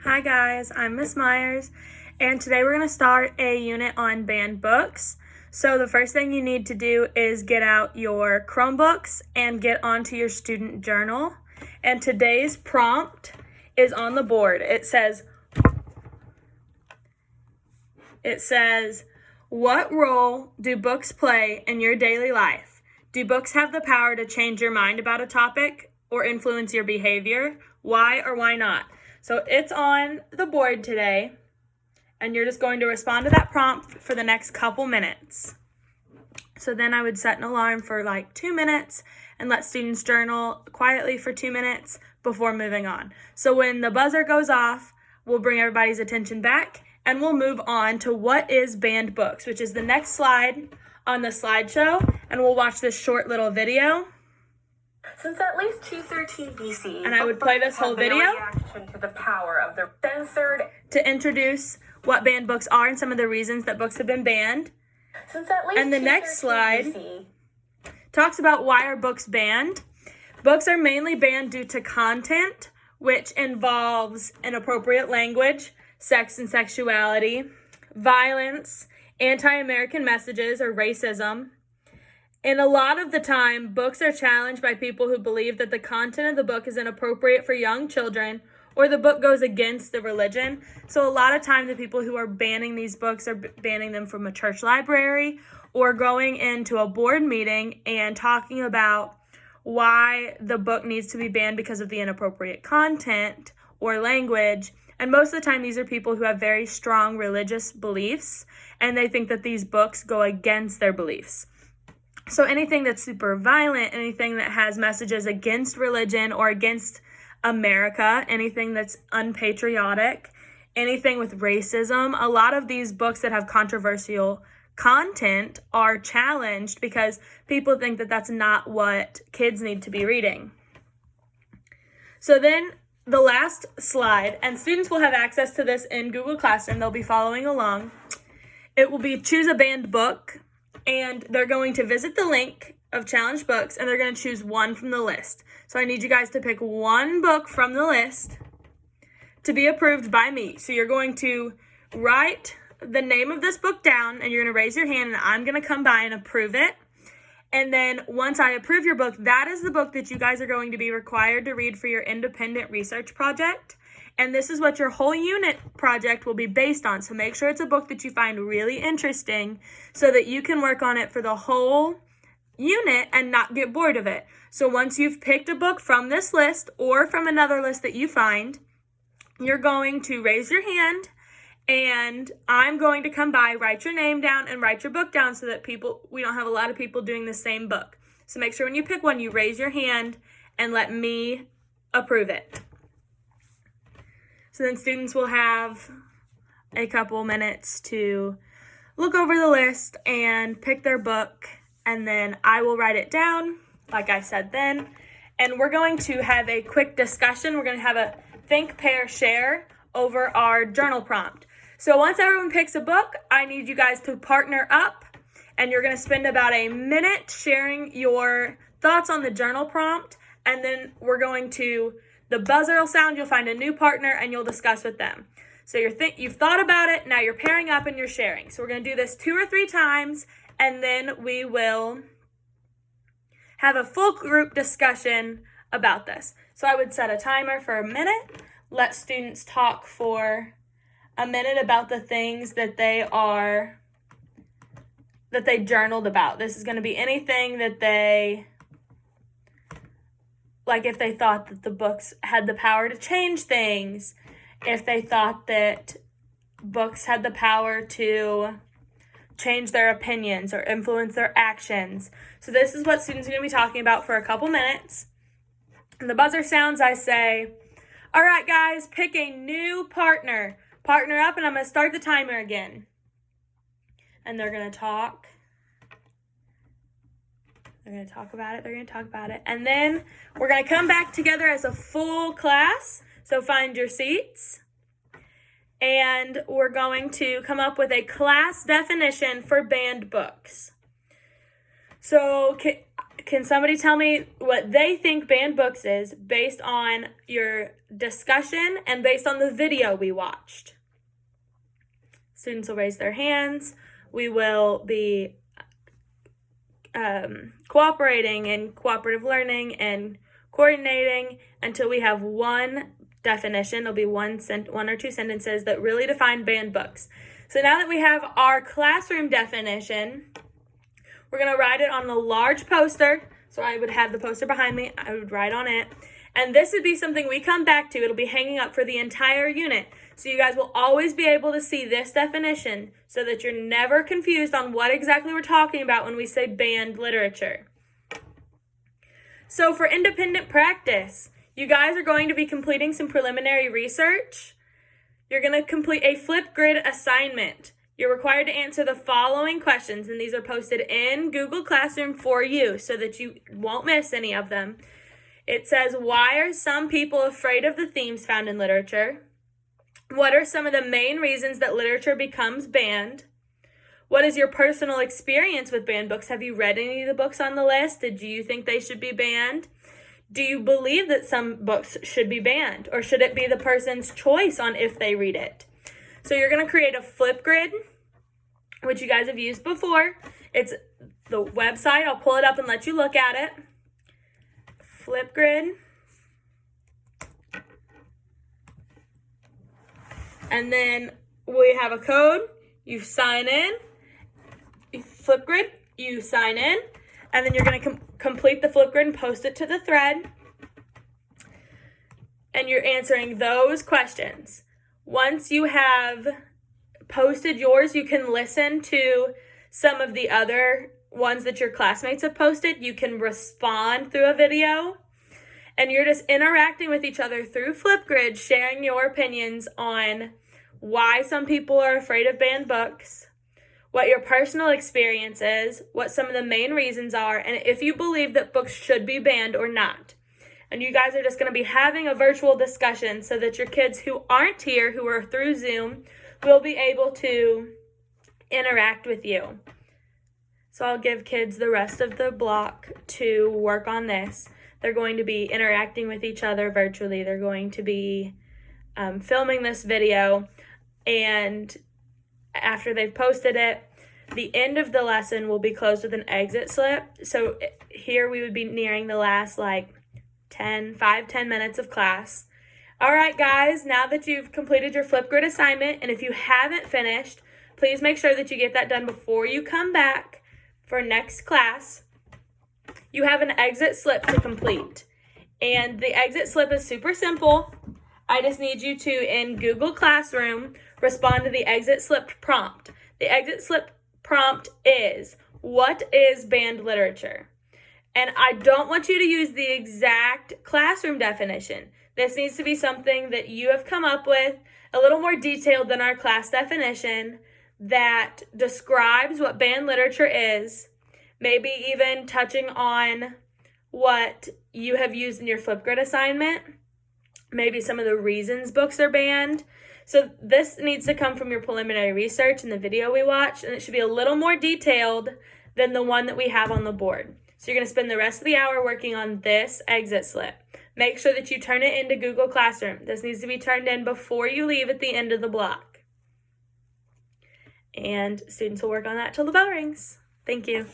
Hi guys, I'm Miss Myers, and today we're going to start a unit on banned books. So the first thing you need to do is get out your Chromebooks and get onto your student journal. And today's prompt is on the board. It says, what role do books play in your daily life? Do books have the power to change your mind about a topic or influence your behavior? Why or why not? So it's on the board today, and you're just going to respond to that prompt for the next couple minutes. So then I would set an alarm for like 2 minutes and let students journal quietly for 2 minutes before moving on. So when the buzzer goes off, we'll bring everybody's attention back and we'll move on to what is banned books, which is the next slide on the slideshow, and we'll watch this short little video. Since at least 213 BC, and I would play this whole video reaction to the power of their censored to introduce what banned books are and some of the reasons that books have been banned. Since at least and the next slide BC, talks about why are books banned. Books are mainly banned due to content, which involves inappropriate language, sex and sexuality, violence, anti-American messages, or racism. And a lot of the time, books are challenged by people who believe that the content of the book is inappropriate for young children, or the book goes against the religion. So a lot of times the people who are banning these books are banning them from a church library or going into a board meeting and talking about why the book needs to be banned because of the inappropriate content or language. And most of the time, these are people who have very strong religious beliefs, and they think that these books go against their beliefs. So anything that's super violent, anything that has messages against religion or against America, anything that's unpatriotic, anything with racism, a lot of these books that have controversial content are challenged because people think that that's not what kids need to be reading. So then the last slide, and students will have access to this in Google Classroom. They'll be following along. It will be choose a banned book. And they're going to visit the link of challenge books, and they're going to choose one from the list. So I need you guys to pick one book from the list to be approved by me. So you're going to write the name of this book down, and you're going to raise your hand, and I'm going to come by and approve it. And then once I approve your book, that is the book that you guys are going to be required to read for your independent research project. And this is what your whole unit project will be based on. So make sure it's a book that you find really interesting so that you can work on it for the whole unit and not get bored of it. So once you've picked a book from this list or from another list that you find, you're going to raise your hand, and I'm going to come by, write your name down, and write your book down so that we don't have a lot of people doing the same book. So make sure when you pick one, you raise your hand and let me approve it. So then students will have a couple minutes to look over the list and pick their book, and then I will write it down, like I said then, and we're going to have a quick discussion. We're going to have a think, pair, share over our journal prompt. So once everyone picks a book, I need you guys to partner up, and you're going to spend about a minute sharing your thoughts on the journal prompt, and then the buzzer will sound, you'll find a new partner, and you'll discuss with them. So you've thought about it, now you're pairing up and you're sharing. So we're going to do this 2 or 3 times, and then we will have a full group discussion about this. So I would set a timer for a minute, let students talk for a minute about the things that they journaled about. This is going to be anything that like if they thought that the books had the power to change things, if they thought that books had the power to change their opinions or influence their actions. So this is what students are going to be talking about for a couple minutes. And the buzzer sounds, I say, all right, guys, pick a new partner. Partner up, and I'm going to start the timer again. And they're going to talk. They're going to talk about it. And then we're going to come back together as a full class. So find your seats. And we're going to come up with a class definition for banned books. So can somebody tell me what they think banned books is based on your discussion and based on the video we watched? Students will raise their hands. We will be cooperating and cooperative learning and coordinating until we have one definition. There'll be one or two sentences that really define banned books. So now that we have our classroom definition, we're going to write it on a large poster. So I would have the poster behind me. I would write on it. And this would be something we come back to. It'll be hanging up for the entire unit. So you guys will always be able to see this definition so that you're never confused on what exactly we're talking about when we say banned literature. So for independent practice, you guys are going to be completing some preliminary research. You're going to complete a Flipgrid assignment. You're required to answer the following questions, and these are posted in Google Classroom for you so that you won't miss any of them. It says, why are some people afraid of the themes found in literature? What are some of the main reasons that literature becomes banned? What is your personal experience with banned books? Have you read any of the books on the list? Did you think they should be banned? Do you believe that some books should be banned? Or should it be the person's choice on if they read it? So you're going to create a Flipgrid, which you guys have used before. It's the website. I'll pull it up and let you look at it. Flipgrid. And then we have a code. You sign in. Flipgrid, you sign in. And then you're going to complete the Flipgrid and post it to the thread. And you're answering those questions. Once you have posted yours, you can listen to some of the other ones that your classmates have posted. You can respond through a video. And you're just interacting with each other through Flipgrid, sharing your opinions on why some people are afraid of banned books, what your personal experience is, what some of the main reasons are, and if you believe that books should be banned or not. And you guys are just going to be having a virtual discussion so that your kids who aren't here, who are through Zoom, will be able to interact with you. So I'll give kids the rest of the block to work on this. They're going to be interacting with each other virtually. They're going to be filming this video. And after they've posted it, the end of the lesson will be closed with an exit slip. So here we would be nearing the last 10 minutes of class. All right, guys, now that you've completed your Flipgrid assignment, and if you haven't finished, please make sure that you get that done before you come back for next class. You have an exit slip to complete. And the exit slip is super simple. I just need you to, in Google Classroom, respond to the exit slip prompt. The exit slip prompt is, what is banned literature? And I don't want you to use the exact classroom definition. This needs to be something that you have come up with, a little more detailed than our class definition, that describes what banned literature is, maybe even touching on what you have used in your Flipgrid assignment, maybe some of the reasons books are banned. So this needs to come from your preliminary research in the video we watched, and it should be a little more detailed than the one that we have on the board. So you're going to spend the rest of the hour working on this exit slip. Make sure that you turn it into Google Classroom. This needs to be turned in before you leave at the end of the block. And students will work on that till the bell rings. Thank you.